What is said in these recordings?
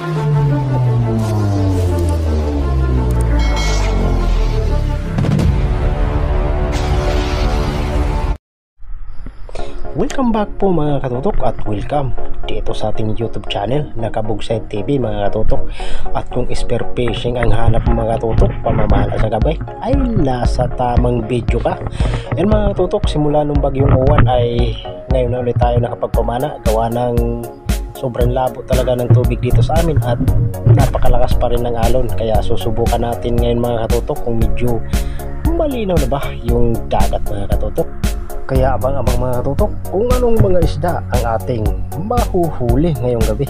Welcome back po mga katutok at welcome dito sa ating YouTube channel na Kabugsay TV mga katutok. At kung spear fishing ang hanap mga katutok pamamana sa gabi ay nasa tamang video ka. Yan mga katutok, simula nung bagyong Uwan ay ngayon na ulit tayo nakapagpamana gawa ng sobrang labo talaga ng tubig dito sa amin at napakalakas pa rin ng alon. Kaya susubukan natin ngayon mga katutok kung medyo malinaw na ba yung dagat mga katutok. Kaya abang-abang mga katutok kung anong mga isda ang ating mahuhuli ngayong gabi.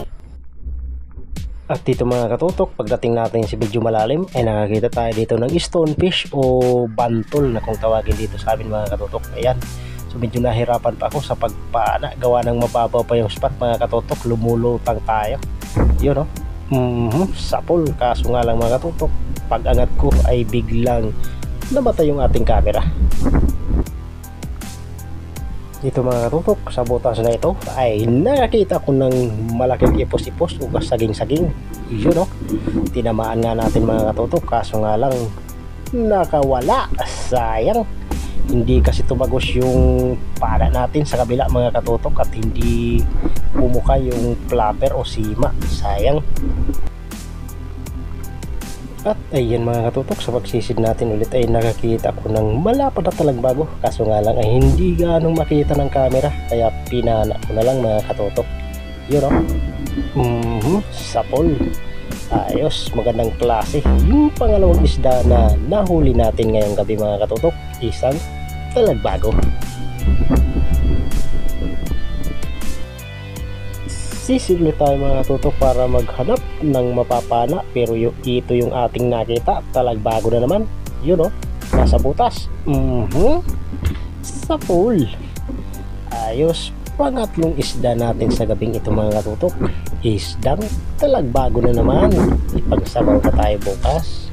At dito mga katutok, pagdating natin sa medyo malalim ay nakakita tayo dito ng stonefish o bantol na kung tawagin dito sa amin mga katutok. Ayan, so medyo nahirapan pa ako sa pagpana gawa ng mababaw pa yung spot mga katutok, lumulutang tayo. Yun sapol, kaso nga lang mga katutok, pag angat ko ay biglang namatay yung ating camera. Dito mga katutok, sa butas na ito ay nakakita ko ng malaking ipos-ipos o saging-saging. Yun tinamaan nga natin mga katutok, kaso nga lang nakawala. Sayang, hindi kasi tumagos yung pana natin sa kabila mga katutok at hindi pumuka yung flapper o sima. Sayang. At ayan mga katutok, sa pagsisid natin ulit ay nakakita ko ng malapad na talagbago, kaso nga lang ay hindi ganong makita ng camera kaya pinana ko na lang mga katutok. Yun sapol, ayos, magandang klase. Yung pangalawang isda na nahuli natin ngayong gabi mga katutok, isang talagbago. Sisiglo tayo mga katutok para maghanap ng mapapana, pero ito yung ating nakita, talagbago na naman. Yun nasa butas. Sa pool. Ayos, pangatlong isda natin sa gabing ito mga katutok, isdang talagbago na naman. Ipagsabaw na tayo bukas.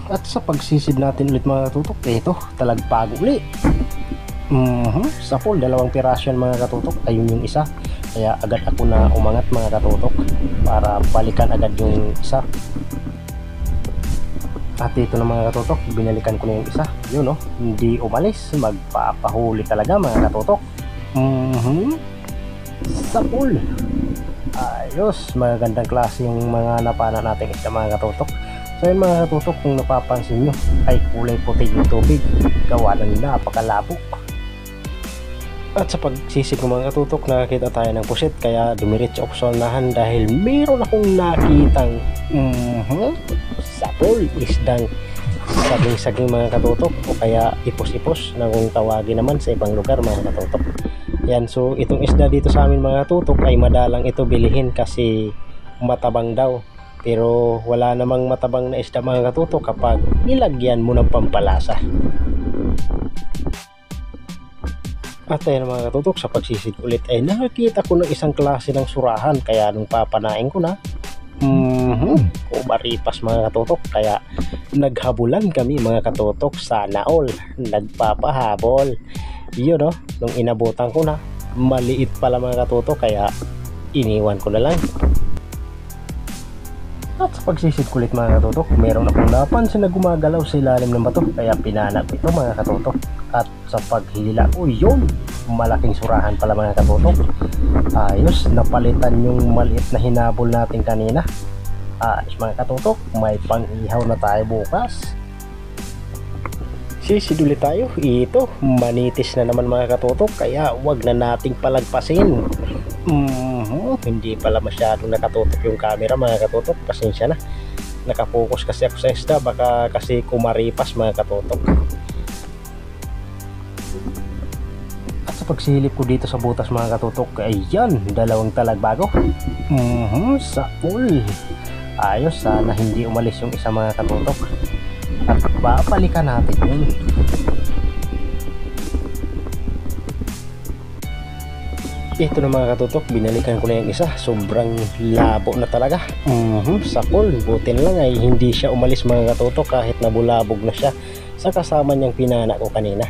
At sa pagsisid natin ulit mga katutok, ito talagbago ulit. Sa pool, dalawang piraso yan mga katutok. Ayun yung isa, kaya agad ako na umangat mga katutok para balikan agad yung isa. At ito na mga katutok, binalikan ko na yung isa. Yun hindi umalis, magpapahuli talaga mga katutok. Sa pool, ayos, magandang klase yung mga napana natin isda mga katutok. So yun mga katutok, kung napapansin nyo ay kulay puti yung tubig gawa ng napakalabo. At sa pagsisig ng mga katutok, nakakita tayo ng pusit, kaya dumiretso ako sa unahan dahil meron akong nakitang sapol, isdang saging-saging mga katutok, o kaya ipos-ipos na kung tawagin naman sa ibang lugar mga katutok. Yan, so itong isda dito sa amin mga katutok ay madalang ito bilihin kasi matabang daw. Pero wala namang matabang na isda mga katutok kapag nilagyan mo ng pampalasa. At ayun mga katutok, sa pagsisid ulit ay nakakita ko ng isang klase ng surahan, kaya nung papanain ko na kumaripas mga katutok, kaya naghabulan kami mga katutok. Sana all nagpapahabol. Yun nung inabutan ko na, maliit pala mga katutok, kaya iniwan ko na lang. At sa pagsisid kulit mga katutok, meron akong napansin na gumagalaw sa ilalim ng bato, kaya pinanap ito mga katutok. At sa paghila, yun, malaking surahan pala mga katutok. Ayos, napalitan yung maliit na hinabol natin kanina. Ayos mga katutok, may pang-ihaw na tayo bukas. Sisid ulit tayo. Ito, manitis na naman mga katutok, kaya wag na nating palagpasin. Hindi pala masyadong nakatutok yung camera mga katutok, pasensya na, nakapokus kasi ako sa isda, baka kasi kumaripas mga katutok. At sa pagsilip ko dito sa butas mga katutok, ayan, dalawang talagbago. Sa pool, ayos, sana hindi umalis yung isa mga katutok at babalikan natin yun. Ito na mga katutok, binalikan ko na yung isa, sobrang labo na talaga. Sa pool, buti na lang ay hindi siya umalis mga katutok kahit nabulabog na siya sa kasama niyang pinana ko kanina.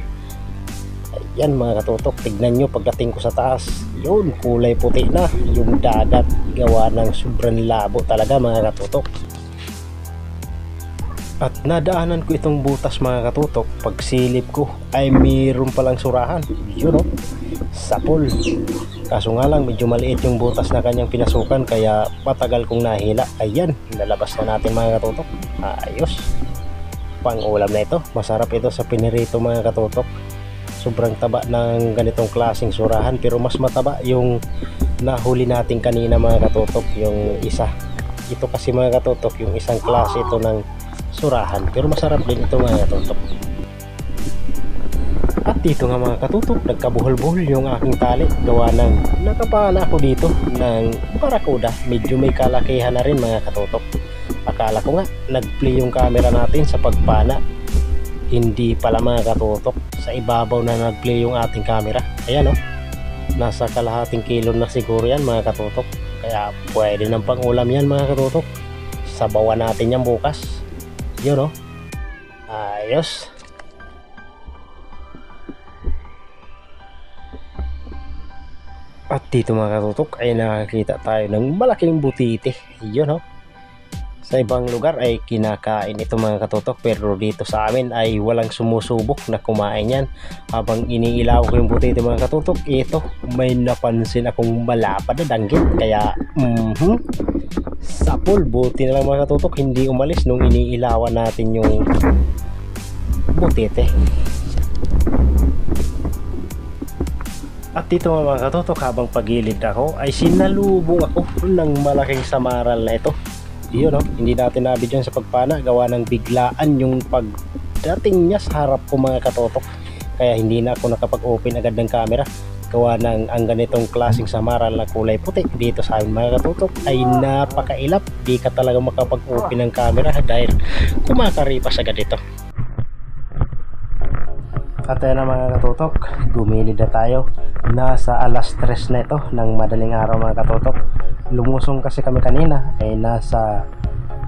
Yan mga katutok, tignan nyo pagdating ko sa taas, yun kulay puti na yung dagat, gawa ng sobrang labo talaga mga katutok. At nadaanan ko itong butas mga katutok, pagsilip ko ay mayroon palang surahan, yun o, sapol. Kaso nga lang medyo maliit yung butas na kanyang pinasukan, kaya matagal kong nahila. Ayan, nalabas na natin mga katutok. Ayos, pang ulam na ito, masarap ito sa pinirito mga katutok. Sobrang taba ng ganitong klaseng surahan, pero mas mataba yung nahuli natin kanina mga katutok, yung isa. Ito kasi mga katutok, yung isang klase ito ng surahan, pero masarap din ito mga katutok. At dito nga mga katutok, nagkabuhol-buhol yung aking tali, gawa ng nakapana ako dito ng barakuda. Medyo may kalakihan na rin mga katutok. Akala ko nga nag-play yung camera natin sa pagpana, hindi pala mga katutok, sa ibabaw na nag-play yung ating camera. Ayan o, nasa kalahating kilo na siguro yan mga katutok, kaya pwede ng pang-ulam yan mga katutok. Sabawan natin yan bukas, yun o. Ayos. At dito mga katutok ay nakakita tayo ng malaking butite, yun o. Sa ibang lugar ay kinakain ito mga katutok, pero dito sa amin ay walang sumusubok na kumain yan. Habang iniilaw ko yung butite mga katutok, ito may napansin akong malapad na danggit, kaya sapol. Buti na lang mga katutok hindi umalis nung iniilawan natin yung butite. At dito mga katutok, habang pagilid ako ay sinalubong ako ng malaking samaral na ito. Yun o, hindi natin nabidyan sa pagpana, gawa ng biglaan yung pagdating niya sa harap ko mga katutok, kaya hindi na ako nakapag-open agad ng camera, gawa ng ang ganitong klaseng samaral na kulay puti dito sa amin mga katutok ay napakailap. Di ka talaga makapag-open ng camera dahil kumakaripas agad ito. At ayan na mga katutok, gumilid na tayo. Nasa alas 3 na ito ng madaling araw mga katutok. Lumusong kasi kami kanina ay nasa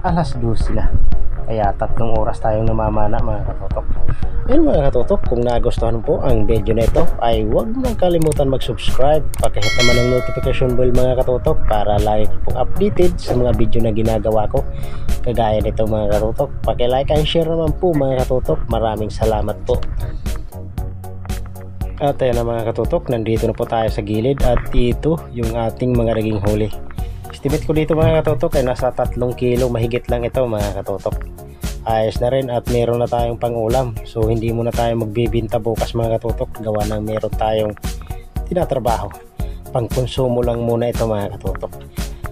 alas 12 na, kaya 3 oras tayong namamana mga katutok. Ayun mga katutok, kung nagustuhan po ang video na ito ay huwag nang kalimutan mag-subscribe, pakihit naman ang notification bell mga katutok para lagi pong updated sa mga video na ginagawa ko kagaya nito mga katutok. Paki-like and share naman po mga katutok. Maraming salamat po. At ayan na mga katutok, nandito na po tayo sa gilid at ito yung ating mga naging huli. Estimate ko dito mga katutok ay nasa 3 kilo mahigit lang ito mga katutok. Ayos na rin at meron na tayong pang-ulam, so hindi muna tayo magbibinta bukas mga katutok, gawa ng meron tayong tinatrabaho. Pang-konsumo lang muna ito mga katutok.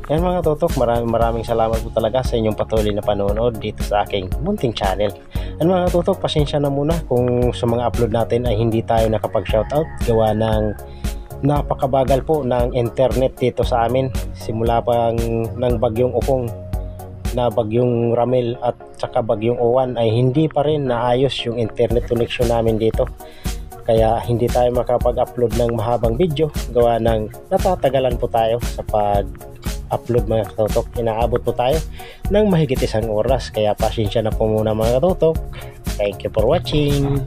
Yan mga katutok, maraming salamat po talaga sa inyong patuloy na panonood dito sa aking munting channel. Yan mga katutok, pasensya na muna kung sa mga upload natin ay hindi tayo nakapag-shoutout, gawa ng napakabagal po ng internet dito sa amin simula pang ng bagyong Ukong na bagyong Ramel at saka bagyong Uwan ay hindi pa rin naayos yung internet connection namin dito, kaya hindi tayo makapag-upload ng mahabang video, gawa ng natatagalan po tayo sa pag-upload mga katutok. Inaabot po tayo ng mahigit 1 oras, kaya pasensya na po muna mga katutok. Thank you for watching.